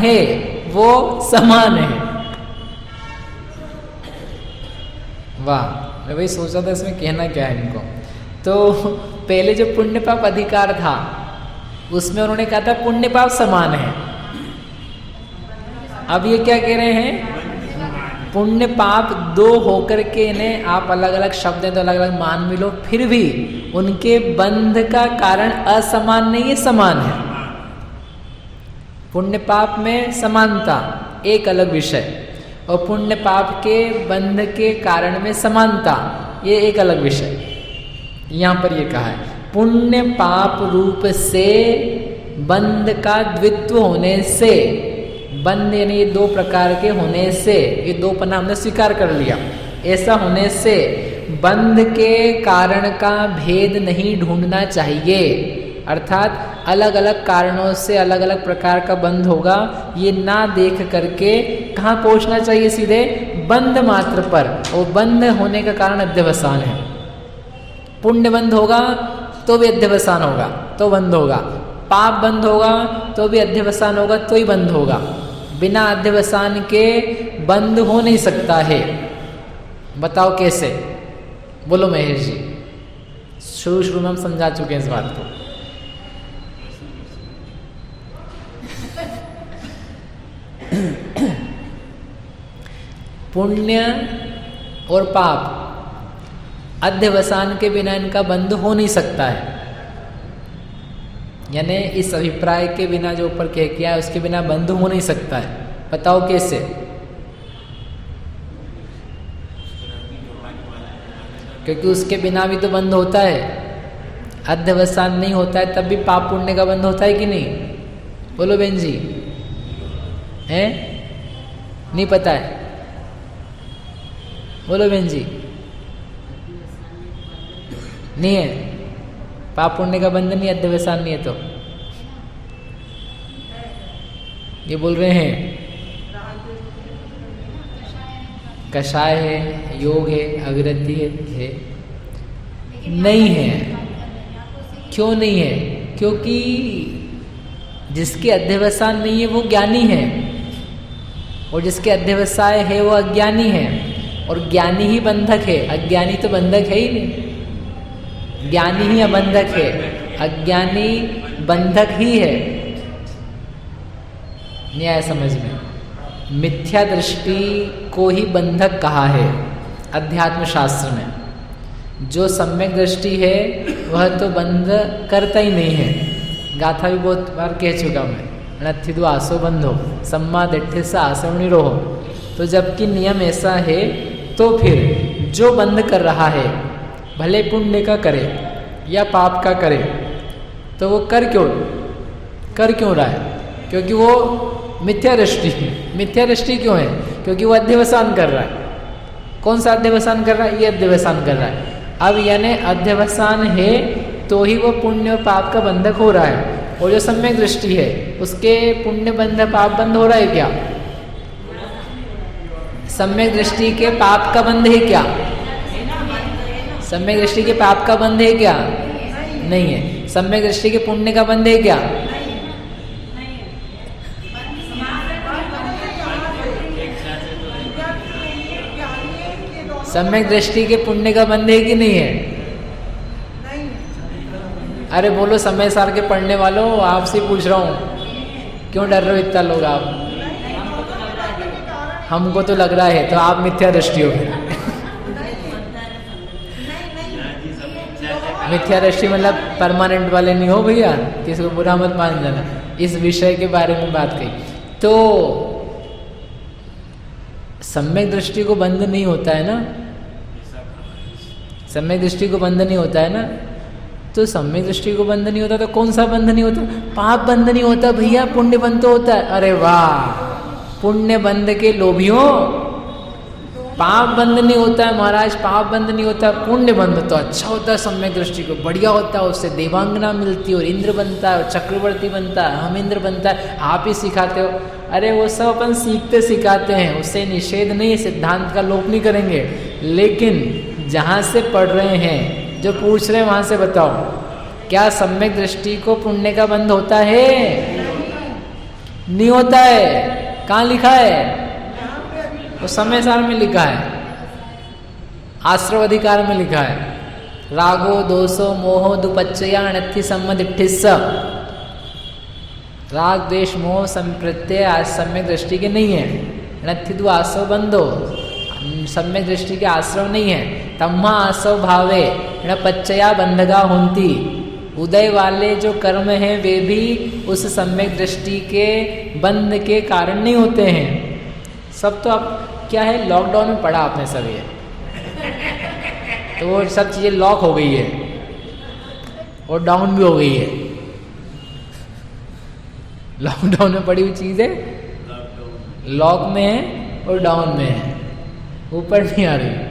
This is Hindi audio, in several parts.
है वो समान है। वाह, मैं वही सोचा था इसमें कहना क्या है इनको। तो पहले जो पुण्य पाप अधिकार था उसमें उन्होंने कहा था पुण्य पाप समान है। अब ये क्या कह रहे हैं, पुण्य पाप दो होकर के इन्हें आप अलग अलग शब्द हैं तो अलग अलग मान मिलो, फिर भी उनके बंध का कारण असमान नहीं है, समान है। पुण्य पाप में समानता एक अलग विषय और पुण्य पाप के बंध के कारण में समानता ये एक अलग विषय। यहां पर ये कहा है पुण्य पाप रूप से बंध का द्वित्व होने से, बंध यानी ये दो प्रकार के होने से, ये दो पन्ना हमने स्वीकार कर लिया, ऐसा होने से बंध के कारण का भेद नहीं ढूंढना चाहिए। अर्थात अलग अलग कारणों से अलग अलग प्रकार का बंध होगा, ये ना देख करके कहाँ पहुंचना चाहिए, सीधे बंध मात्र पर। और बंध होने का कारण अध्यवसान है। पुण्य बंध होगा तो भी अध्यवसान होगा तो बंध होगा, पाप बंध होगा तो भी अध्यवसान होगा तो ही बंध होगा। बिना अध्यवसान के बंध हो नहीं सकता है। बताओ कैसे, बोलो महेश जी। शुरू में हम समझा चुके हैं इस बात को। पुण्य और पाप अध्यवसान के बिना इनका बंध हो नहीं सकता है। यानी इस अभिप्राय के बिना जो ऊपर कह किया है उसके बिना बंध हो नहीं सकता है। बताओ कैसे। क्योंकि उसके बिना भी तो बंध होता है, अध्यवसान नहीं होता है तब भी पाप पुण्य का बंध होता है कि नहीं? बोलो बहन जी, हैं? नहीं पता है? बोलो बहन जी। नहीं है, पाप पुण्य का बंधन नहीं, अध्यवसान नहीं है तो ये बोल रहे हैं कषाय है, योग है, अविरति है। नहीं है। क्यों नहीं है? क्योंकि जिसके अध्यवसान नहीं है वो ज्ञानी है और जिसके अध्यवसाय है वो अज्ञानी है। और ज्ञानी ही बंधक है, अज्ञानी तो बंधक है ही नहीं। ज्ञानी ही अबंधक है, अज्ञानी बंधक ही है। नहीं आया समझ में? मिथ्या दृष्टि को ही बंधक कहा है अध्यात्म शास्त्र में। जो सम्यक दृष्टि है वह तो बंध करता ही नहीं है। गाथा भी बहुत बार कह चुका मैं, अनथिदु आसो बंधो सम्मा दिट्ठि सा आसो निरोहो। तो जबकि नियम ऐसा है तो फिर जो बंध कर रहा है भले पुण्य का करे या पाप का करे तो वो कर क्यों रहा है? क्योंकि वो मिथ्या दृष्टि है। मिथ्या दृष्टि क्यों है? क्योंकि वो अध्यवसान कर रहा है। कौन सा अध्यवसान कर रहा है? ये अध्यवसान कर रहा है। अब यानी अध्यवसान है तो ही वो पुण्य और पाप का बंधक हो रहा है। और जो सम्यक दृष्टि है उसके पुण्य बंध पाप बंध हो रहा है क्या? सम्यक दृष्टि के पाप का बंध है क्या? सम्यक दृष्टि के पाप का बंध है क्या? नहीं है। सम्यक दृष्टि के पुण्य का बंध है क्या? सम्यक दृष्टि के पुण्य का बंध है कि नहीं है? अरे बोलो समय सार के पढ़ने वालों, आपसे पूछ रहा हूं, क्यों डर रहे हो इतना लोग आप? हमको तो लग रहा है तो आप मिथ्या दृष्टि हो गए। मिथ्या दृष्टि मतलब परमानेंट वाले नहीं हो भैया, किसी को बुरा मत मान जाना। इस विषय के बारे में बात कही तो सम्यक दृष्टि को बंध नहीं होता है ना। सम्यक दृष्टि को बंध नहीं होता है ना। तो सम्यक दृष्टि को बंध नहीं होता तो कौन सा बंध नहीं होता? पाप बंध नहीं होता भैया, पुण्य बंध तो होता है। अरे वाह, पुण्य बंध के लोभियों, पाप बंध नहीं होता है महाराज, पाप बंध नहीं होता, पुण्य बंध तो अच्छा होता है। सम्यक दृष्टि को बढ़िया होता है, उससे देवांगना मिलती है और इंद्र बनता है और चक्रवर्ती बनता है, हम इंद्र बनता है। आप ही सिखाते हो। अरे वो सब अपन सीखते सिखाते हैं, उससे निषेध नहीं, सिद्धांत का लोप नहीं करेंगे। लेकिन जहाँ से पढ़ रहे हैं, जो पूछ रहे हैं वहाँ से बताओ, क्या सम्यक दृष्टि को पुण्य का बंध होता है? नहीं होता है। कहाँ लिखा है? वो समय सार में लिखा है, आश्रव अधिकार में लिखा है। रागो दोषो मोहो दुपच्चया अनथि सम्मदिठिस्स। राग द्वेष मोह संप्रत्यय आज सम्यक दृष्टि के नहीं है। अनथि दु आसव बंधो, सम्यक दृष्टि के आश्रव नहीं है। तम्मा आसव भावे पच्चया बंधगा होंती। उदय वाले जो कर्म हैं वे भी उस सम्यक दृष्टि के बंध के कारण नहीं होते हैं। सब तो अब क्या है, लॉकडाउन में पढ़ा आपने सब ये, तो वो सब चीज़ें लॉक हो गई है और डाउन भी हो गई है। लॉकडाउन में पड़ी हुई चीज़ है, लॉक में है और डाउन में है, ऊपर नहीं आ रही।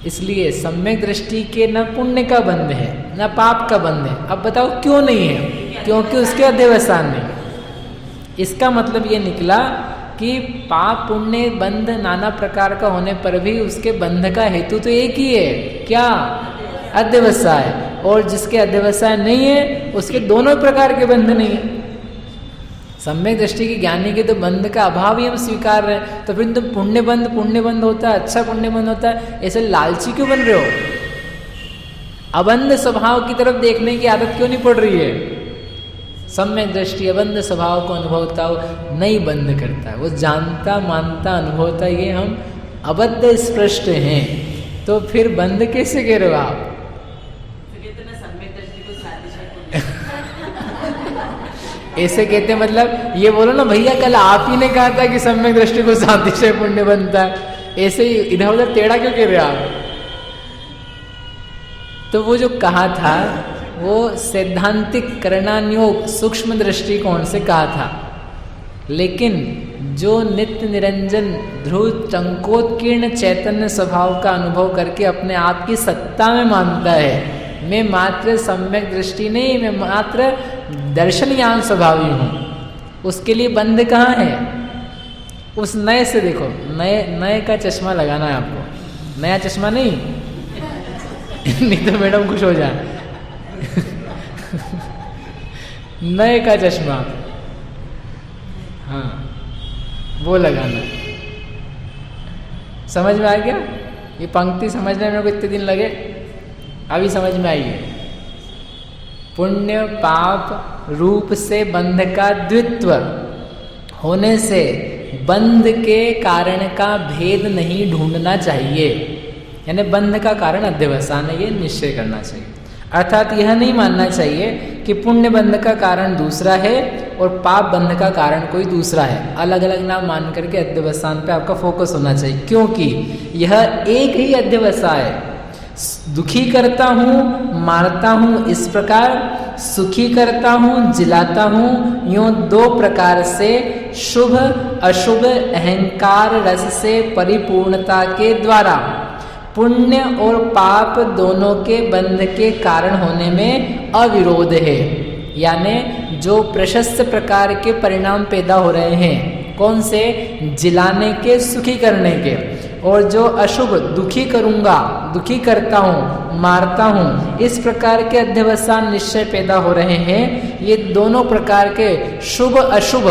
इसलिए सम्यक दृष्टि के न पुण्य का बंध है न पाप का बंध है। अब बताओ क्यों नहीं है? क्योंकि उसके अध्यवसान नहीं। इसका मतलब ये निकला कि पाप पुण्य बंध नाना प्रकार का होने पर भी उसके बंध का हेतु तो एक ही है, क्या? अध्यवसाय। और जिसके अध्यवसाय नहीं है उसके दोनों प्रकार के बंध नहीं है। सम्यक दृष्टि के ज्ञानी के तो बंध का अभाव ही हम स्वीकार रहे हैं, तो फिर तुम पुण्य बंध होता है, अच्छा पुण्य बंध होता है, ऐसे लालची क्यों बन रहे हो? अबंध स्वभाव की तरफ देखने की आदत क्यों नहीं पड़ रही है? सम्यक दृष्टि अबंध स्वभाव को अनुभवता हो नहीं बंध करता है, वो जानता मानता अनुभवता ये हम अबद्ध स्पृष्ट हैं, तो फिर बंध कैसे कह रहे हो आप? ऐसे कहते मतलब ये बोलो ना भैया, कल आप ही ने कहा था कि सम्यक दृष्टि को सातिशय पुण्य बनता है, ऐसे ही इधर उधर टेढ़ा क्यों कह रहे आप? तो वो जो कहा था वो सैद्धांतिक करणान्योग सूक्ष्म दृष्टिकोण से कहा था, लेकिन जो नित्य निरंजन ध्रुव टंकोत्कीर्ण चैतन्य स्वभाव का अनुभव करके अपने आप की सत्ता में मानता है, मैं मात्र सम्यक दृष्टि नहीं, मैं मात्र दर्शन ज्ञान स्वभावी हूँ, उसके लिए बंध कहाँ है? उस नए से देखो, नए का चश्मा लगाना है आपको, नया चश्मा नहीं नहीं तो मैडम खुश हो जाए नए का चश्मा, हाँ वो लगाना। समझ में आ गया? ये पंक्ति समझने में मेरे को इतने दिन लगे, अभी समझ में आई है। पुण्य पाप रूप से बंध का द्वित्व होने से बंध के कारण का भेद नहीं ढूंढना चाहिए, यानी बंध का कारण अध्यवसान है, ये निश्चय करना चाहिए। अर्थात यह नहीं मानना चाहिए कि पुण्य बंध का कारण दूसरा है और पाप बंध का कारण कोई दूसरा है। अलग अलग नाम मान करके अध्यवसान पे आपका फोकस होना चाहिए, क्योंकि यह एक ही अध्यवसाय है। दुखी करता हूँ, मारता हूँ, इस प्रकार सुखी करता हूँ, जिलाता हूँ, यूं दो प्रकार से शुभ अशुभ अहंकार रस से परिपूर्णता के द्वारा पुण्य और पाप दोनों के बंध के कारण होने में अविरोध है। यानी जो प्रशस्त प्रकार के परिणाम पैदा हो रहे हैं, कौन से? जिलाने के, सुखी करने के, और जो अशुभ दुखी करूंगा, दुखी करता हूँ, मारता हूँ, इस प्रकार के अध्यवसान निश्चय पैदा हो रहे हैं, ये दोनों प्रकार के शुभ अशुभ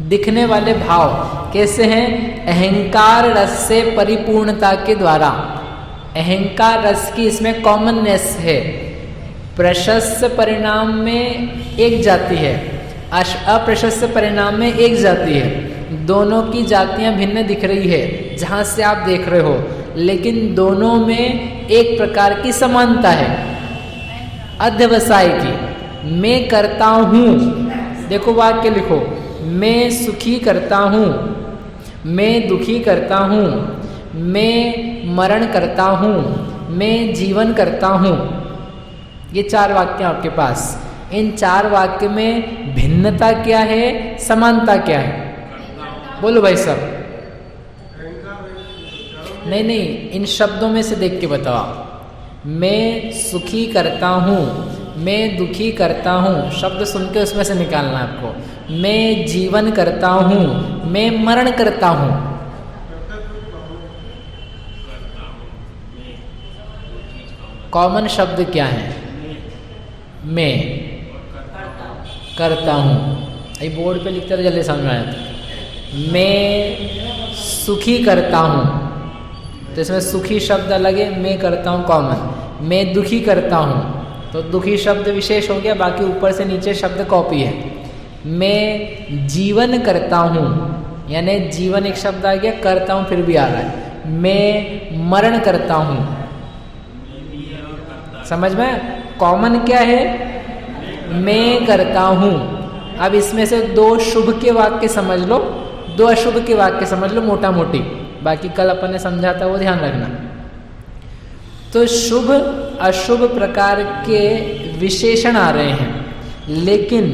दिखने वाले भाव कैसे हैं? अहंकार रस से परिपूर्णता के द्वारा। अहंकार रस की इसमें कॉमननेस है। प्रशस्त परिणाम में एक जाति है, अप्रशस्त परिणाम में एक जाति है। दोनों की जातियां भिन्न दिख रही है जहां से आप देख रहे हो, लेकिन दोनों में एक प्रकार की समानता है अध्यवसाय की। मैं करता हूँ, देखो वाक्य लिखो, मैं सुखी करता हूँ, मैं दुखी करता हूँ, मैं मरण करता हूँ, मैं जीवन करता हूँ। ये चार वाक्य आपके पास। इन चार वाक्य में भिन्नता क्या है, समानता क्या है? बोलो भाई सब। नहीं, इन शब्दों में से देख के बताओ। मैं सुखी करता हूँ, मैं दुखी करता हूँ, शब्द सुन के उसमें से निकालना है आपको। मैं जीवन करता हूँ, मैं मरण करता हूँ। कॉमन शब्द क्या है? मैं करता हूँ। ये बोर्ड पे लिखते तो जल्दी समझ में आ जाता। मैं सुखी करता हूँ, तो इसमें सुखी शब्द अलग है, मैं करता हूँ कॉमन। मैं दुखी करता हूँ, तो दुखी शब्द विशेष हो गया, बाकी ऊपर से नीचे शब्द कॉपी है। मैं जीवन करता हूँ, यानी जीवन एक शब्द आ गया, करता हूँ फिर भी आ रहा है। मैं मरण करता हूँ, समझ में कॉमन क्या है, मैं करता हूँ। अब इसमें से 2 शुभ के वाक्य समझ लो, 2 अशुभ के वाक्य समझ लो मोटा मोटी, बाकी कल अपन ने समझा था वो ध्यान रखना। तो शुभ अशुभ प्रकार के विशेषण आ रहे हैं, लेकिन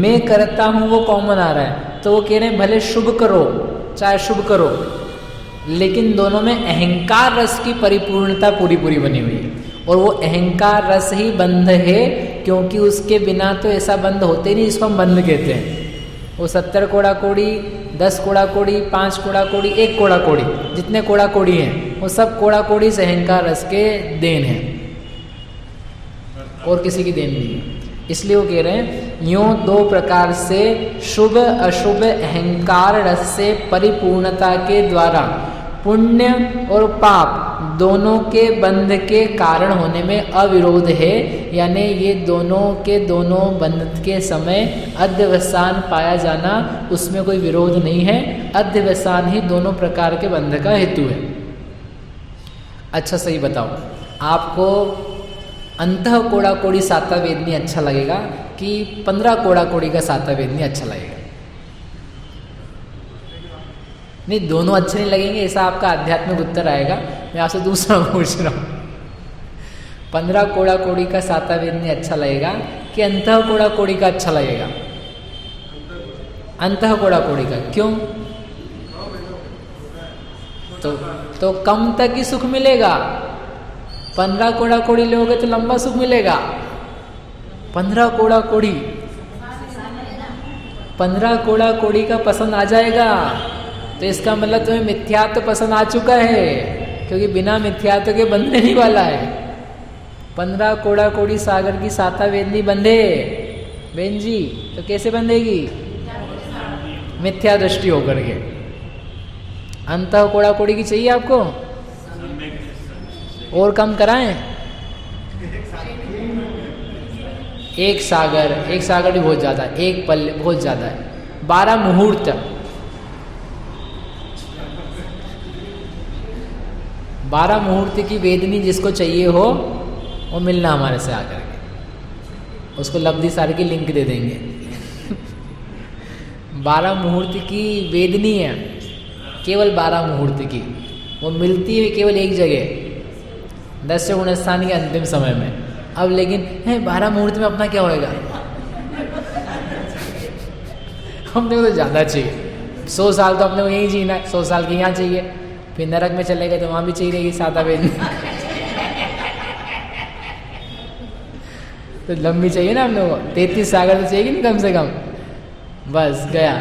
मैं करता हूँ वो कॉमन आ रहा है। तो वो कह रहे हैं भले शुभ करो चाहे शुभ करो, लेकिन दोनों में अहंकार रस की परिपूर्णता पूरी पूरी बनी हुई है। और वो अहंकार रस ही बंध है, क्योंकि उसके बिना तो ऐसा बंध होते नहीं जिसको हम बंध कहते हैं। वो 70 कोड़ा कोड़ी, 10 कोड़ा कोड़ी, 5 कोड़ा कोड़ी, 1 कोड़ा कोड़ी, जितने कोड़ा कोड़ी हैं वो सब कोड़ा कोड़ी से अहंकार रस के देन है, और किसी की देन नहीं है। इसलिए वो कह रहे हैं यूँ 2 प्रकार से शुभ अशुभ अहंकार रस से परिपूर्णता के द्वारा पुण्य और पाप दोनों के बंध के कारण होने में अविरोध है, यानी ये दोनों के दोनों बंध के समय अध्यवसान पाया जाना उसमें कोई विरोध नहीं है। अध्यवसान ही दोनों प्रकार के बंध का हेतु है। अच्छा सही बताओ, आपको अंतः कोड़ा कोड़ी साता वेदनी अच्छा लगेगा कि 15 कोड़ा कोड़ी का साता वेदनी अच्छा लगेगा? नहीं, दोनों अच्छे नहीं लगेंगे, ऐसा आपका आध्यात्मिक उत्तर आएगा। मैं आपसे दूसरा पूछ रहा हूँ, 15 कोड़ा कोड़ी का साता वेदनी अच्छा लगेगा कि अंतः कोड़ा कोड़ी का अच्छा लगेगा? अंतः कोड़ा कोड़ी का। क्यों? तो कम तक ही सुख मिलेगा। 15 कोड़ा कोड़ी लोगे तो लंबा सुख मिलेगा। 15 कोड़ा कोड़ी, 15 कोड़ा कोड़ी का पसंद आ जाएगा, तो इसका मतलब तुम्हें मिथ्यात्व पसंद आ चुका है, क्योंकि बिना मिथ्यात्व के बंधने नहीं वाला है। 15 कोड़ा कोड़ी सागर की साता वेदनी बंधे बहन जी, तो कैसे बंधेगी? मिथ्या दृष्टि होकर के। अंतः कोड़ा कोड़ी की चाहिए आपको? और कम कराएं? एक सागर भी बहुत ज्यादा है, एक पल्ले बहुत ज्यादा है। 12 मुहूर्त, 12 मुहूर्त की वेदनी जिसको चाहिए हो वो मिलना हमारे से आकर के, उसको लब्धि सार की लिंक दे देंगे। 12 मुहूर्त की वेदनी है, केवल 12 मुहूर्त की, वो मिलती है केवल एक जगह, 10 गुण स्थान के अंतिम समय में। अब लेकिन है 12 मुहूर्त में अपना क्या होएगा? हमने को तो ज़्यादा चाहिए। 100 साल तो अपने को यहीं जीना है, 100 साल की यहाँ चाहिए, फिर नरक में चले गए तो वहाँ भी चाहिए रहेगी साता वेदनी। तो लंबी चाहिए ना हम लोग को, 33 सागर तो चाहिए ना कम से कम। बस गया,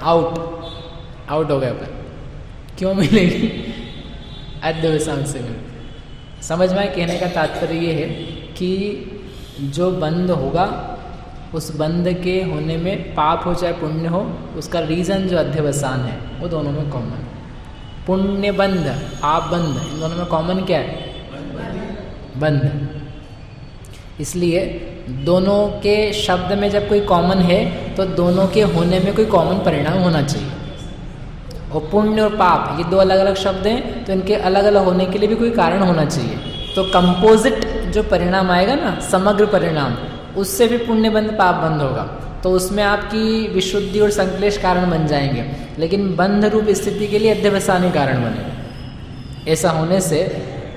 आउट हो गया अपन। क्यों मिलेगी? अध्यवसान से मिलेगी। समझ में? कहने का तात्पर्य ये है कि जो बंध होगा उस बंध के होने में पाप हो चाहे पुण्य हो, उसका रीज़न जो अध्यवसान है वो दोनों में कॉमन। पुण्य बंध, पाप बंध, इन दोनों में कॉमन क्या है? बंध। इसलिए दोनों के शब्द में जब कोई कॉमन है तो दोनों के होने में कोई कॉमन परिणाम होना चाहिए। और पुण्य और पाप ये 2 अलग अलग शब्द हैं, तो इनके अलग अलग होने के लिए भी कोई कारण होना चाहिए। तो कंपोजिट जो परिणाम आएगा ना, समग्र परिणाम, उससे भी पुण्य बंध पाप बंध होगा, तो उसमें आपकी विशुद्धि और संक्लेश कारण बन जाएंगे। लेकिन बंध रूप स्थिति के लिए अध्यवसानी कारण बने। ऐसा होने से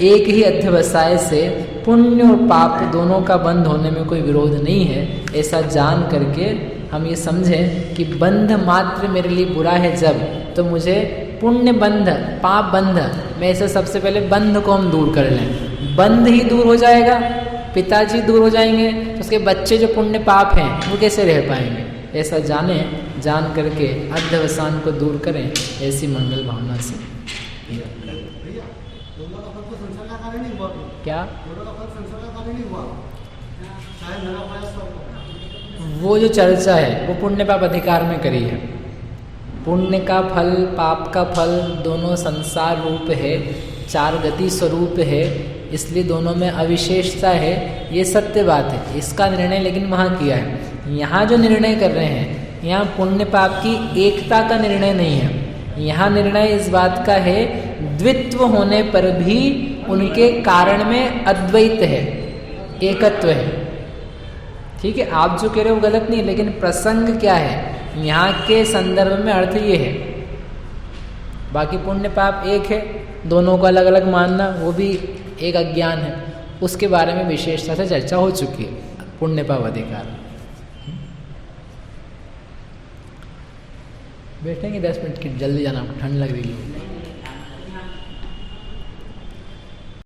एक ही अध्यवसाय से पुण्य और पाप दोनों का बंध होने में कोई विरोध नहीं है। ऐसा जान करके हम ये समझें कि बंध मात्र मेरे लिए बुरा है जब, तो मुझे पुण्य बंध पाप बंध में ऐसे सबसे पहले बंध को हम दूर कर लें। बंध ही दूर हो जाएगा, पिताजी दूर हो जाएंगे, तो उसके बच्चे जो पुण्य पाप हैं वो कैसे रह पाएंगे? ऐसा जान करके अध्यवसान को दूर करें, ऐसी मंगल भावना से। क्या वो जो चर्चा है वो पुण्य पाप अधिकार में करी है। पुण्य का फल पाप का फल दोनों संसार रूप है, चार गति स्वरूप है, इसलिए दोनों में अविशेषता है, ये सत्य बात है। इसका निर्णय लेकिन वहाँ किया है। यहाँ जो निर्णय कर रहे हैं, यहाँ पुण्य पाप की एकता का निर्णय नहीं है। यहाँ निर्णय इस बात का है द्वित्व होने पर भी उनके कारण में अद्वैत है, एकत्व है। ठीक है, आप जो कह रहे हो गलत नहीं, लेकिन प्रसंग क्या है यहाँ के संदर्भ में अर्थ ये है। बाकी पुण्य पाप एक है, दोनों को अलग अलग मानना वो भी एक अज्ञान है। उसके बारे में विशेषता से चर्चा हो चुकी है, पुण्य पाप अधिकार। बैठेंगे 10 मिनट की, जल्दी जाना, ठंड लग रही है।